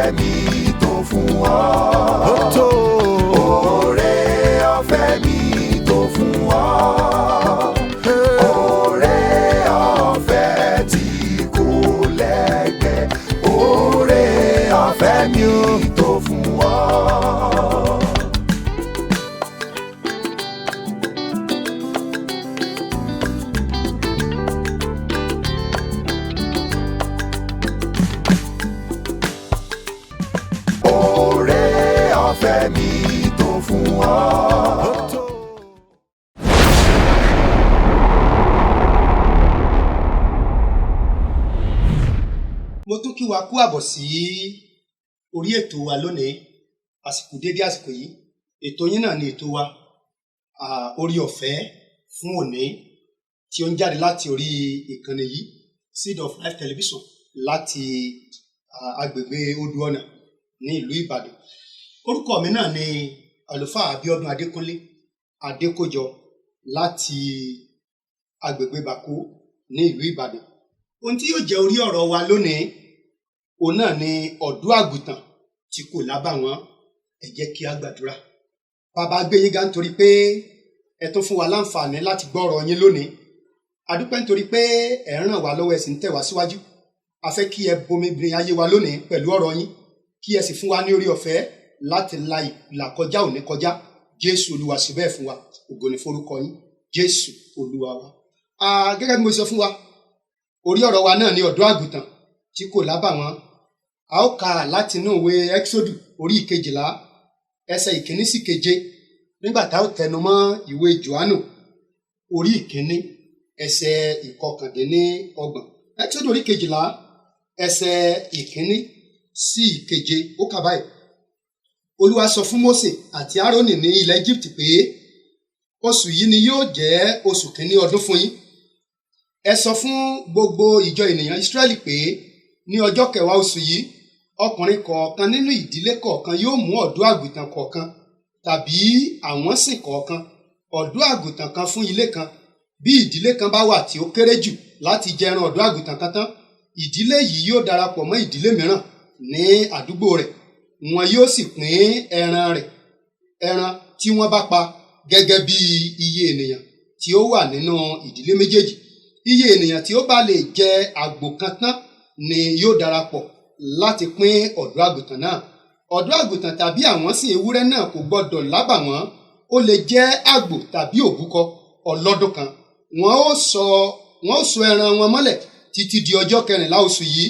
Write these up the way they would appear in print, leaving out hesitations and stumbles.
ọ̀fẹ́ mi tó fún ọ. Ó tó. Oore ọ̀fẹ́ mi tó fún ọ. Oore ọ̀fẹ́ tí kò lẹ́gbẹ́. Oore ọ̀fẹ́ mi tó fún ọ. Oore ọ̀fẹ́ mi tó fún ọ. Mo tún kí wa kú àbọ̀ sí orí ètò wa lónìí, àsìkò dédé àsìkò yìí. Ètò yín náà ni ètò wa orí ọ̀fẹ́ fún òní, tí ó ń jáde láti orí ìkànnì yìí, Seed of Life Television, láti agbègbè Odò Ọ̀nà ní ìlú Ìbàdàn. Orúkọ mi náà ni àlùfáà Abíọ́dún Adékúnlé Adékójọ láti agbègbè Bàkó ní ìlú Ìbàdàn. Ohun tí yóò jẹ́ orí ọ̀rọ̀ wa lónìí, òun náà ni ọ̀dọ́ àgùntàn tí kò lábàwọ́n. Ẹ jẹ́ kí a gbàdúrà. Bàbá gbé yín ga nítorí pé ẹ tún fún wa láǹfààní láti gbọ́ ọ̀rọ̀ yín lónìí. A dúpẹ́ nítorí pé ẹ ràn wá lọ́wọ́, ẹ sì ń tẹ̀ wá síwájú. A fẹ́ kí ẹ bomirin ayé wa lónìí pẹ̀lú ọ̀rọ̀ yín, kí ẹ sì fún wa ní orí ọ̀fẹ́ láti la ìlàkọjá òní kọjá. Jésù Olúwa ṣe bẹ́ẹ̀ fún wa. Ògo ni forúkọ yín, Jésù Olúwa wa. Gẹ́gẹ́ bí mo sọ fún wa, orí ọ̀rọ̀ wa náà ni ọ̀dọ́ àgùntàn tí kò lábàwọ́n. A ó kà láti inú ìwé Ẹ́kísódù orí 12 ẹsẹ̀ 1 sí 7, nígbà tá ó tẹnu mọ́ ìwé Jòhánù orí 1 ẹsẹ̀ 29. Ẹ́kísódù orí 12 ẹsẹ̀ 1 sí 7, ó kà báyìí. Olúwa sọ fún Mósè àti Árónì ní ilẹ̀ Egypt pé oṣù yìí ni yóò jẹ́ oṣù kìíní ọdún fún yín. Ẹ sọ fún gbogbo ìjọ ènìyàn Ísírẹ́lì pé ní ọjọ́ 10 oṣù yìí, ọkùnrin kọ̀ọ̀kan nínú ìdílé kọ̀ọ̀kan yóò mú ọ̀dọ́ àgùntàn kọ̀ọ̀kan tàbí àwọ̀nsìn kọ̀ọ̀kan, ọ̀dọ́ àgùntàn kan fún ilé kan. Bí ìdílé kan bá wà tí ó kéré jù láti jẹ ẹran ọ̀dọ́ àgùntàn kan tán, ìdílé yìí yóò darapọ̀ mọ́ ìdílé mìíràn ní àdúgbò rẹ̀. Wọn yóò sì pín ẹran tí wọ́n bá pa gẹ́gẹ́ bí iye ènìyàn tí ó wà nínú ìdílé méjèèjì. Iye ènìyàn tí ó bá lè jẹ àgbò kan tán ni yóò darapọ̀ láti pín ọ̀dọ́ àgùntàn náà. Ọ̀dọ́ àgùntàn tàbí àwọ̀nsìn ewúrẹ́ náà kò gbọdọ̀ lábàwọ́n. Ó lè jẹ́ àgbò tàbí òbúkọ ọlọ́dún kan. Wọ́n ó so ẹran wọn mọ́lẹ̀ títí di ọjọ́ 14 oṣù yìí.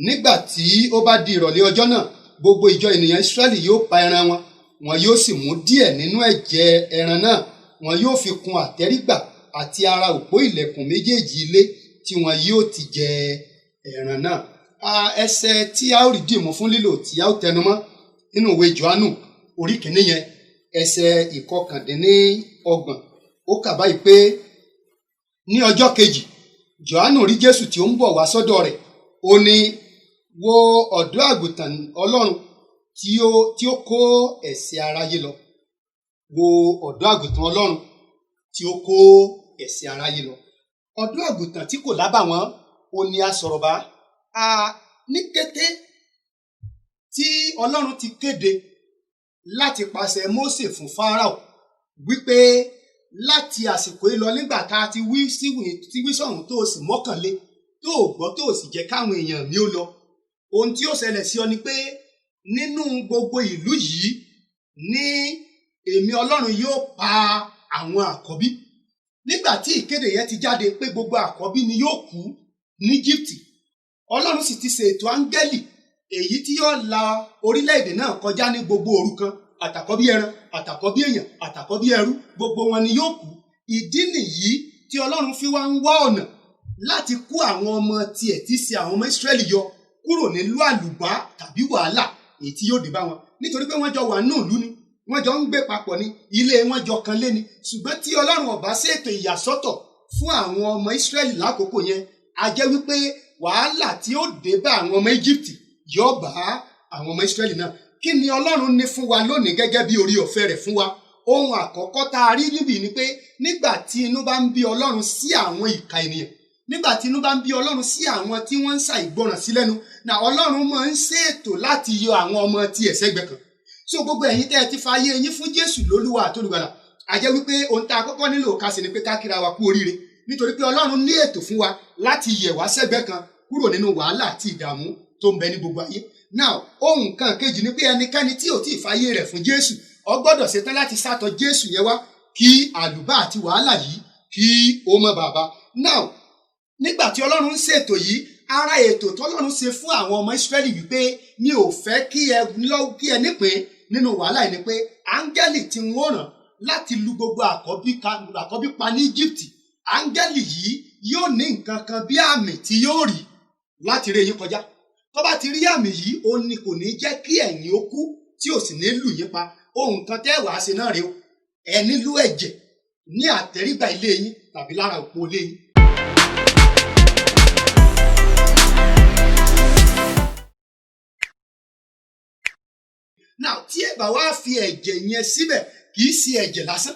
Nígbà tí ó bá di ìrọ̀lẹ́ ọjọ́ náà, gbogbo ìjọ ènìyàn Ísírẹ́lì yóò pa ẹran wọn. Wọn yóò sì mú díẹ̀ nínú ẹ̀jẹ̀ ẹran náà, wọn yóò fi kun àtẹ́rígbà àti ara òpó ilẹ̀kùn méjèèjì ilé tí wọn yóò ti jẹ ẹran náà. Ẹsẹ̀ tí a ó rí dìmú fún lílò tí a ó tẹnumọ́ nínú ìwé Jòhánù orí 1 yẹn, ẹsẹ̀ 29. Ó kà báyìí pé ní ọjọ́ kejì, Jòhánù rí Jésù tí ó ń bọ̀ wá sọ́dọ̀ rẹ̀. Ó ní, wo ọ̀dọ́ àgùntàn Ọlọ́run tí ó kó ẹ̀ṣẹ̀ aráyé lọ. Wo ọ̀dọ́ àgùntàn Ọlọ́run tí ó kó ẹ̀ṣẹ̀ aráyé lọ. Ọ̀dọ́ àgùntàn tí kò lábàwọ́n, ó ní a sọ̀rọ̀ bá. Ní kété tí Ọlọ́run ti kéde láti pàṣẹ Mósè fún Fáráò wípé láti àsìkò yìí lọ, nígbà tá a ti wí sọ̀hún tó o sì mọ́kànlé, tó o gbọ́ tó o sì jẹ́ káwọn èèyàn mi ó lọ, ohun tí ó ṣẹlẹ̀ sí ọ ni pé nínú gbogbo ìlú yìí ní èmi Ọlọ́run yóò pa àwọn àkọ́bí. Nígbà tí ìkéde yẹn ti jáde pé gbogbo àkọ́bí ni yóò kú ní Íjíbítì, Ọlọ́run sì ti ṣètò áńgẹ́lì èyí tí yóò la orílẹ̀-èdè náà kọjá ní gbogbo òru kan. Àtàkọ́bí ẹran, àtàkọ́bí èèyàn, àtàkọ́bí ẹrú, gbogbo wọn ni yóò kú. Ìdí nìyí tí Ọlọ́run fi wá ń wá ọ̀nà láti kó àwọn ọmọ tiẹ̀ tí ṣe àwọn ọmọ Ísírẹ́lì yọ kúrò nílùú àlùbá tàbí wàhálà èyí tí yóò dé bá wọn. Nítorí pé wọ́n jọ wà nínú ìlú ni, wọ́n jọ ń gbé papọ̀ ni, ilé wọn jọ kan lé ni. Ṣùgbọ́n tí Ọlọ́run ò bá ṣètò ìyàsọ́tọ̀ fún àwọn ọmọ Ísírẹ́lì lákòókò yẹn, a jẹ́ wípé wàhálà tí ó dé bá àwọn ọmọ Íjíbítì yóò bá àwọn ọmọ Ísírẹ́lì náà. Kí ni Ọlọ́run ní fún wa lónìí gẹ́gẹ́ bí orí ọ̀fẹ́ rẹ̀ fún wa? Ohun àkọ́kọ́ tá a rí níbí ni pé nígbà tí inú bá ń bí Ọlọ́run sí àwọn ìka ènìyàn, nígbà tí inú bá ń bí Ọlọ́run sí àwọn tí wọ́n ń ṣàìgbọràn sí lẹ́nu náà Ọlọ́run máa ń ṣètò láti yọ àwọn ọmọ tiẹ̀ sẹ́gbẹ̀ẹ́ kan. So gbogbo ẹ̀yin tẹ́ ẹ ti fa ayé yín fún Jésù lólúwa àtolùgbàlà, a jẹ́ wípé ohun tá a kọ́kọ́ nílò ká ṣe ni pé ká kíra wa kú oríire, nítorí pé Ọlọ́run ní ètò fún wa láti yẹ̀ wá sẹ́gbẹ̀ẹ́ kan kúrò nínú wàhálà àti ìdààmú tó ń bẹ ní gbogbo ayé. Now ohun kan kejì ni pé ẹnikẹ́ni tí ò tí ì fàyè rẹ̀ fún Jésù ó gbọ́dọ̀ ṣetán láti sátọ̀ Jésù yẹn wá kí àlùbá àti wàhálà yìí kí ó mọ bàbá. Now nígbà tí Ọlọ́run ń ṣètò yìí, ara ètò tọ́lọ́run ṣe fún àwọn ọmọ Ísírẹ́lì wípé mi ò fẹ́ kí ẹ nípìn nínú wàhálà yìí ni pé áńgẹ́lì tí wọ́n rán láti lu gbogbo àkọ́bí pa ní Íjíbítì, áńgẹ́lì yìí yóò ní nǹkan kan bí àmì tí yóò rí láti ré yín kọjá. Tó bá ti rí àmì yìí, ó ní kò ní jẹ́ kí ẹ̀yin ó kú tí ò sì ní lù yín pa. Ohun kan tẹ́ wàá ṣe náà rèé o, ẹ nílò ẹ̀jẹ̀ ní àtẹ́rígbà ilé yín tàbí lára òpó ilé yín. Now tí ẹ bá wá fi ẹ̀jẹ̀ yẹn síbẹ̀, kì í ṣe ẹ̀jẹ̀ lásán,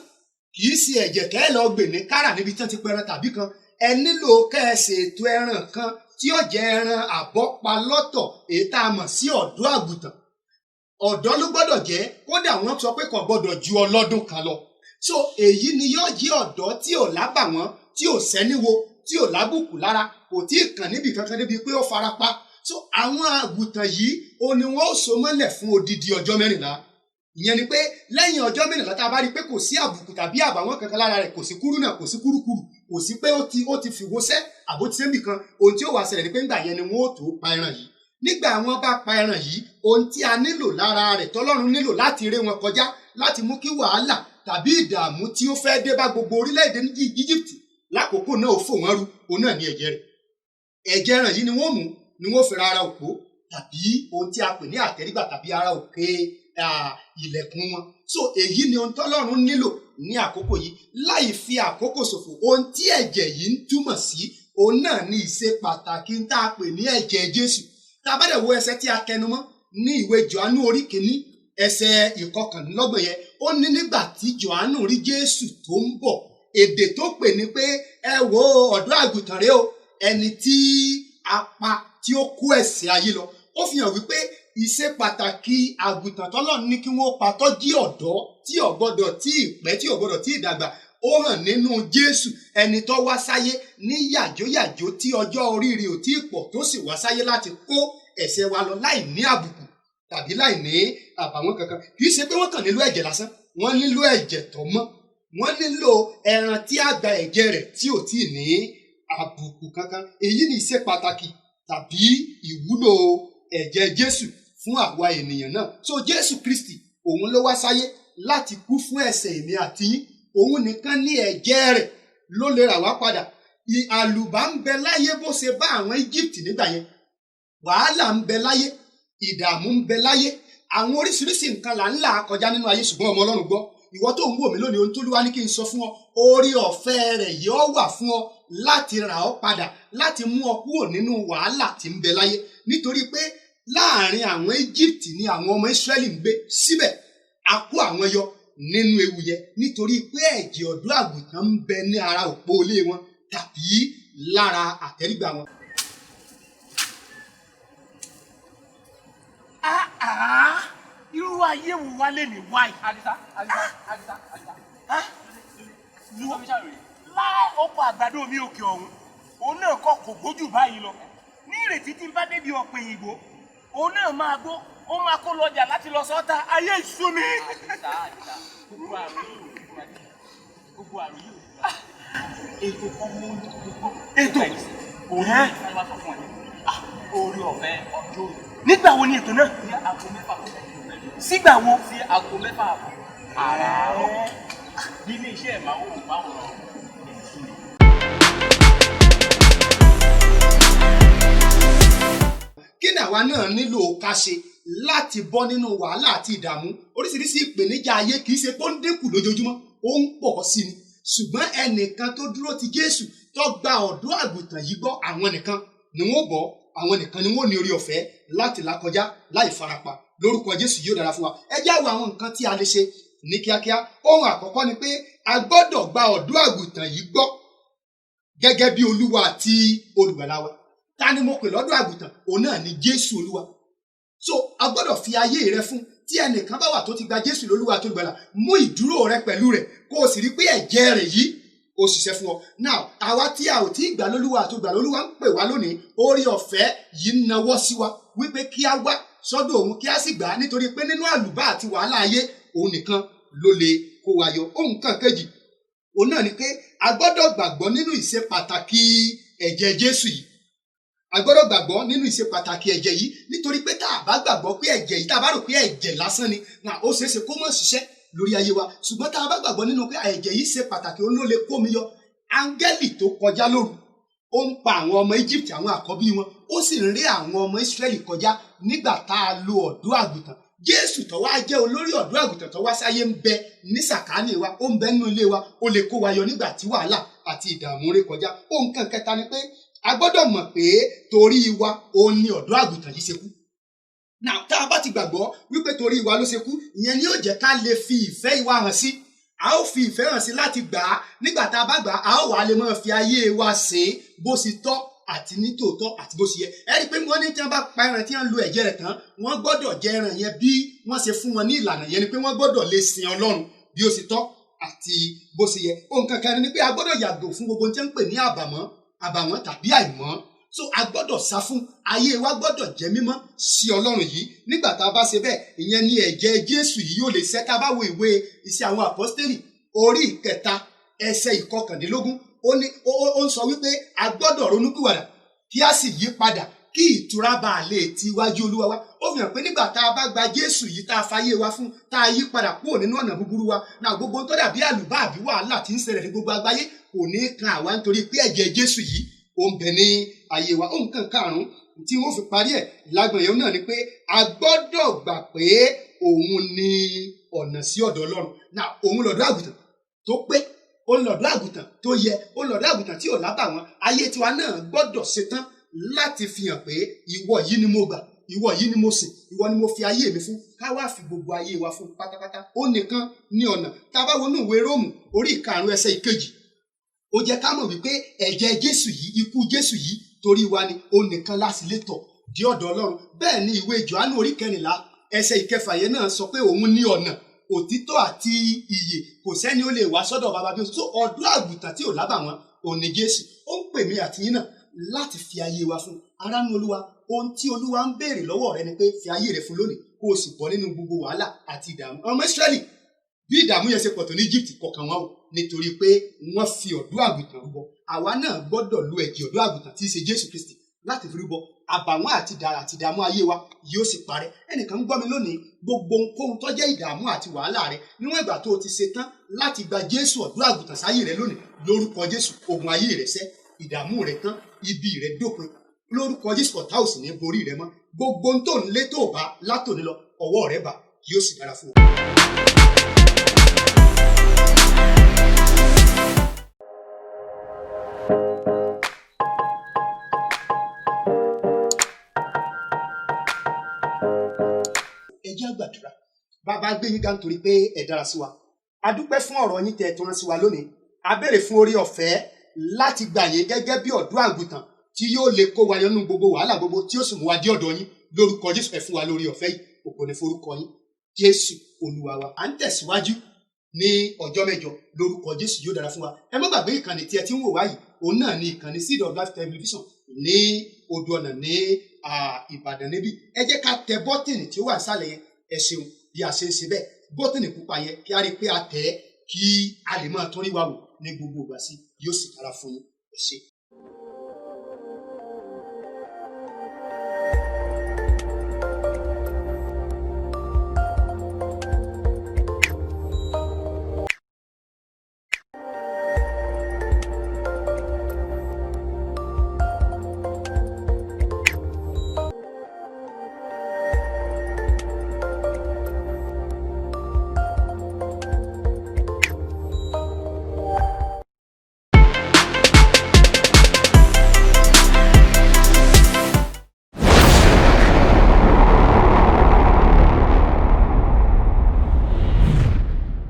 kì í ṣe ẹ̀jẹ̀ kẹ́ ẹ lọ gbè ní kárà níbi tí wọ́n ti pẹran tàbí kan. Ẹ nílò kẹ́ ẹ ṣètò ẹran kan tí ó jẹ́ ẹran àbọ́pa lọ́tọ̀, èyí tá a mọ̀ sí ọ̀dọ́ àgùntàn. Ọ̀dọ́ ló gbọ́dọ̀ jẹ́, kódà wọ́n sọ pé kò gbọ́dọ̀ ju ọlọ́dún kan lọ. So èyí ni yóò jẹ́ ọ̀dọ́ tí ò lábàwọ́n, tí ò sẹ́níwo, tí ò lábùkù lára, kò tí ì kàn níbi kankan débi pé ó farapa. So àwọn àgùntàn yìí ó ní wọ́n ó so mọ́lẹ̀ fún odidi ọjọ́ 14. Ìyẹn ni pé lẹ́yìn ọjọ́ 14 tá a bá rí i pé kò sí àbùkù tàbí àbàwọ́n kankan lára rẹ̀, kò sí kúrú náà, kò sí kúrúkúrú, kò sí pé ó ti fìwó sẹ́ àbó ti sẹ́ńbì kan, ohun tí ó wà ṣẹlẹ̀ ni pé ńgbà yẹn ni wọ́n ó tó pa ẹran yìí. Nígbà wọ́n bá pa ẹran yìí, ohun tí a nílò lára rẹ̀ tọ́lọ́run nílò láti ré wọn kọjá, láti mú kí wàhálà tàbí ìdààmú tí ó fẹ́ dé bá gbogbo orílẹ̀-èdè Íjíbítì lákòókò náà ó fò wọ́n ru, òun náà ní ẹ̀jẹ̀ rẹ̀. Ẹ̀jẹ̀ ẹran yìí ni wọ́n mú, ni wọ́n fi ra ara òpó tàbí ohun tí a pè ní àtẹ́rígbà tàbí ara òkè ilẹ̀kùn wọn. So èyí ni ohun tọ́lọ́run nílò ní àkókò yìí. Láì fi àkókò ṣòfò, ohun tí ẹ̀jẹ̀ yìí ń túmọ̀ sí, òun náà ní ìṣe pàtàkì tá a pè ní ẹ̀jẹ̀ Jésù. Tá a bá dẹ̀ wo ẹsẹ̀ tí a tẹnumọ́ ní ìwé Jòhánù orí 1 ẹsẹ̀ 29 yẹn, ó ní nígbà tí Jòhánù rí Jésù tó ń bọ̀, èdè tó pè ní pé ẹ wo ọ̀dọ́ àgùntàn rèé o, ẹni tí a pa tí ó kó ẹ̀ṣẹ̀ ayé lọ. Ó fi hàn wípé ìṣe pàtàkì àgùntàn tọ́lọ́run ní kí wọ́n pa tó jí ọ̀dọ́ tí ò gbọdọ̀ tí ì pẹ́, tí ò gbọdọ̀ tí ì dàgbà, ó hàn nínú Jésù, ẹni tó wá sáyé ní yàjóyàjó tí ọjọ́ orí rẹ̀ ò tí ì pọ̀, tó sì wá sáyé láti kó ẹ̀ṣẹ̀ wa lọ láì ní àbùkù tàbí láì ní àbàwọ́n kankan. Kì í ṣe pé wọ́n kàn nílò ẹ̀jẹ̀ lásán, wọ́n nílò ẹ̀jẹ̀ tó mọ́, wọ́n nílò ẹran tí á gba ẹ̀jẹ̀ rẹ̀ tí ò tí ì ní àbùkù kankan. Èyí ni ìṣe pàtàkì tàbí ìwúlò ẹ̀jẹ̀ Jésù fún àwa ènìyàn náà. So Jésù Kristi òun ló wá sáyé láti kú fún ẹ̀ṣẹ̀ èmi àti yín. Òun nìkan ní ẹ̀jẹ̀ rẹ̀ ló lè rà wá padà. Àlùbá ń bẹ láyé bó ṣe bá àwọn Íjíbítì nígbà yẹn. Wàhálà ń bẹ láyé, ìdààmú ń bẹ láyé, àwọn oríṣiríṣi nǹkan là ń là kọjá nínú ayé, ṣùgbọ́n ọmọ Ọlọ́run gbọ́. Ìwọ tó ń wò mí lónìí, ohun tó Olúwa ní kí n sọ fún ọ, oore ọ̀fẹ́ rẹ̀ yóò wà fún ọ láti rà ọ́ padà, láti mú ọ kúrò nínú wàhálà tí ń bẹ láyé. Nítorí pé láàrin àwọn Íjíbítì ni àwọn ọmọ Ísírẹ́lì ń gbé, síbẹ̀ a kó àwọn yọ nínú ewu yẹn nítorí pé ẹ̀jẹ̀ ọ̀dọ́ àgùntàn ń bẹ ní ara òpó ilé wọn tàbí lára àtẹ́rígbà wọn. Irú ayé wo wá lè ní wáyé? Àdìsá. Láì oko àgbàdo mi òkè ọ̀hún, òun náà kọ́ kò gbójú báyìí lọ. Ní ìrètí tí n bá débi ọ̀pẹ ìgbò, òun náà máa gbó, ó máa kó lọ́jà láti lọ sọ́ta, ayé ìṣú mi. Àdìsá, gbogbo àrùn yìí. Ètò kan mú gbogbo. Ètò òun náà wá sọ fún ẹ. Orí ọ̀fẹ́ ọjọ́ òní. Nígbà wo ni ètò náà? Ní aago 6 sígbà wo? Sí aago 6 àràárọ̀. Bí ilé iṣẹ́ ìmáwòrán báwọn. Kí ni àwa náà nílò ká ṣe láti bọ́ nínú wàhálà àti ìdààmú? Oríṣiríṣi ìpèníjà ayé kì í ṣe pé ó ń dínkù lójoojúmọ́, ó ń pọ̀ sí ni. Ṣùgbọ́n ẹnìkan tó dúró ti Jésù tó gba ọ̀dọ́ àgùntàn yìí gbọ́, àwọn nìkan ni wọ́n bọ́, àwọn nìkan ni wọ́n ní orí ọ̀fẹ́ láti là kọjá láì farapa. Lórúkọ Jésù yóò dára fún wa. Ẹ jẹ́ àwọn nǹkan tí a lè ṣe ní kíákíá. Ohun àkọ́kọ́ ni pé a gbọ́dọ̀ gba ọ̀dọ́ àgùntàn yìí gbọ́ gẹ́gẹ́ bí olúwa àti olùgbàlà wa. Ta ni mo pè lọ́dọ̀ àgùntàn? Òun náà ni Jésù olúwa. So a gbọ́dọ̀ fi ayé rẹ fún. Tí ẹnìkan bá wà tó ti gba Jésù lólúwa àti olùgbàlà, mú ìdúró rẹ pẹ̀lú rẹ̀ kó o sì rí pé ẹ̀jẹ̀ rẹ̀ yìí ó ṣiṣẹ́ fún ọ. Now àwa tí a ò tí ì gbà lólúwa àti olùgbàlà, olúwa ń pè wá lónìí, oore ọ̀fẹ́ yìí ń nawọ́ sí wa wípé kí a wá sọ́dọ̀ òun kí a sì gbà á, nítorí pé nínú àlùbá àti wàhálà ayé òun nìkan ló lè kó wa yọ. Ohun kan kejì òun náà ni pé a gbọ́dọ̀ gbàgbọ́ nínú ìṣe pàtàkì ẹ̀jẹ̀ Jésù yìí. A gbọ́dọ̀ gbàgbọ́ nínú ìṣe pàtàkì ẹ̀jẹ̀ yìí, nítorí pé tá a bá gbàgbọ́ pé ẹ̀jẹ̀ yìí, tá a bá rò pé ẹ̀jẹ̀ lásán ni, náà ó ṣeé ṣe kó mọ̀ ṣiṣẹ́ lórí ayé wa. Ṣùgbọ́n tá a bá gbàgbọ́ nínú pé ẹ̀jẹ̀ yìí ṣe pàtàkì, òun ló lè kó mi yọ. Áńgẹ́lì tó kọjá lóru, ó ń pa àwọn ọmọ Egypt, àwọn àkọ́bí wọn, ó sì ń rí àwọn ọmọ Ísírẹ́lì kọjá nígbà tá a lo ọ̀dọ́ àgùntàn. Jésù tó wá jẹ́ olórí ọ̀dọ́ àgùntàn tó wá sáyé ń bẹ ní sàkání wa, ó ń bẹ nínú ilé wa, ó lè kó wa yọ nígbà tí wàhálà àti ìdààmú ré kọjá. Ohun kan kẹta ni pé a gbọ́dọ̀ mọ̀ pé torí wa òun ni ọ̀dọ́ àgùntàn yìí ṣe kú. Now tá a bá ti gbàgbọ́ wípé torí wa ló ṣe kú, ìyẹn ni yóò jẹ́ ká lè fi ìfẹ́ ìwà hàn sí. A ó fi ìfẹ́ hàn sí láti gbà á. Nígbà tá a bá gbà á, a ó wà lè máa fi ayé wa sìn bó ṣe tọ́ àti ní tòótọ́ àti bó ṣe yẹ. Ẹ rí i pé wọ́n ní tí wọ́n bá pa ẹran tí wọ́n lo ẹ̀jẹ̀ rẹ̀ tán, wọ́n gbọ́dọ̀ jẹ ẹran yẹn bí wọ́n ṣe fún wọn ní ìlànà yẹn, ni pé wọ́n gbọ́dọ̀ lè sin Ọlọ́run bí ó ṣe tọ́ àti bó ṣe yẹ. Ohun kankan ni pé a gbọ́dọ̀ yàgò fún gbogbo tí wọ́n ń pè ní àbàwọ́n tàbí àìmọ́. So a gbọ́dọ̀ sá fún, ayé wa gbọ́dọ̀ jẹ́ mímọ́ sí Ọlọ́run yìí. Nígbà tá a bá ṣe bẹ́ẹ̀, ìyẹn ni ẹ̀jẹ̀ Jésù yìí yóò lè ṣẹ́. Tá a bá wo ìwé Iṣẹ́ àwọn Àpọ́stélì orí 3 ẹsẹ̀ 19 ó ń sọ wípé a gbọ́dọ̀ ronúpìwàdà kí a sì yí padà kí ìtura bá lè ti iwájú Olúwa wa. Ó fi hàn pé nígbà tá a bá gba Jésù yìí, tá a fayé wa fún, tá a yí padà kúrò nínú ọ̀nà búburú wa, náà gbogbo tó dàbí àlùbá àbí wàhálà tí ń ṣẹlẹ̀ ní gbogbo àgbáyé kò ní kan àwa, nítorí pé ẹ̀jẹ̀ Jésù yìí ó ń bẹ ní ayé wa. Ohun kan karùn-ún tí wọ́n fi parí ẹ̀ lágbọ̀n yẹn náà ni pé a gbọ́dọ̀ gbà pé òun ni ọ̀nà sí ọ̀dọ̀ Ọlọ́run. Náà òun lọ̀dọ́ àgùntàn tó pé, òun lọ̀dọ́ àgùntàn tó yẹ, òun lọ̀dọ́ àgùntàn tí ò lábàwọ́n. Ayé tiwa náà gbọ́dọ̀ ṣetán láti fi hàn pé ìwọ yìí ni mo gbà, ìwọ yìí ni mo sìn, ìwọ ni mo fi ayé mi fún. Ká wá fi gbogbo ayé wa fún pátápátá. Ó nìkan ní ọ̀nà. Tá a bá wọnú ìwé Róòmù orí 5 ẹsẹ̀ 1, ó jẹ́ ká mọ̀ wípé ẹ̀jẹ̀ Jésù yìí, ikú Jésù yìí torí wa ni, ó nìkan láti lè tọ̀ dé ọ̀dọ̀ Ọlọ́run. Bẹ́ẹ̀ ni ìwé Jòhánù orí 14 ẹsẹ̀ 6 yẹn náà sọ pé òun ní ọ̀nà, òtítọ́ àti ìyè, kò sẹ́ni ó lè wá sọ́dọ̀ bàbá bí ó. So ọ̀dọ́ àgùntàn tí ò lábàwọ́n òun ni Jésù. Ó ń pè mí àti yín náà láti fi ayé wa fún. Ará nínú Olúwa, ohun tí Olúwa ń béèrè lọ́wọ́ rẹ ni pé fi ayé rẹ fún lónìí, kó o sì bọ́ nínú gbogbo wàhálà àti ìdààmú. Ọmọ Ísírẹ́lì bí ìdààmú yẹn ṣe pọ̀ tó ní Egypt kọ̀ọ̀kan wọn o, nítorí pé wọ́n fi ọ̀dọ́ àgùntàn rúbọ. Àwa náà gbọ́dọ̀ lo ẹ̀jẹ̀ ọ̀dọ́ àgùntàn tí í ṣe Jésù Kristi láti fi rúbọ. Àbàwọ́n àti ìdààmú ayé wa yóò sì parẹ́. Ẹnìkan ń gbọ́ mi lónìí, gbogbo ohunkóhun tó jẹ́ ìdààmú àti wàhálà rẹ, níwọ̀n ìgbà tó o ti ṣe tán láti gba Jésù ọ̀dọ́ àgùntàn sáyé rẹ lónìí, lórúkọ Jésù ogun ayé rẹ ṣẹ́, ìdààmú rẹ tán, ibi rẹ dópin, lórúkọ Jésù ọ̀tá ò sì ní borí rẹ mọ́. Gbogbo ohun tó ń lé tó bá látòní lọ, ọwọ́ rẹ bá, yóò sì dára fún ọ. Ẹ jẹ́ á gbàdúrà. Bàbá gbé yín ga nítorí pé ẹ dára sí wa. A dúpẹ́ fún ọ̀rọ̀ yín tẹ́ ẹ tó rán sí wa lónìí. A béèrè fún oore ọ̀fẹ́ láti gbà yín gẹ́gẹ́ bí ọ̀dọ́ àgùntàn tí yóò lè kó wa yọ nínú gbogbo wàhálà gbogbo tí ó sì mú wa dé ọ̀dọ̀ yín. Lórúkọ Jésù ẹ fún wa lórí ọ̀fẹ́ yìí. Ògo ni forúkọ yín. Jésù Olúwa wa. À ń tẹ̀síwájú ní ọjọ́ mẹ́jọ. Lórúkọ Jésù yóò dára fún wa. Ẹ má gbàgbé ìkànnì tí ẹ ti ń wò wá yìí. Òun náà ni ìkànnì Seed of Life Television ní Odò Ọ̀nà ní Ìbàdàn níbí. Ẹ jẹ́ ká tẹ bọ́tìnì tí ó wà nísàlẹ̀ yẹn. Ẹ ṣeun bí a ṣe ń ṣe bẹ́ẹ̀. Bọ́tìnì pupa yẹn kí a rí pé a tẹ̀ ẹ́ kí a lè máa tún rí wa wò ní gbogbo ìgbà sí. Yóò sì dára fún yín. Ẹ ṣé.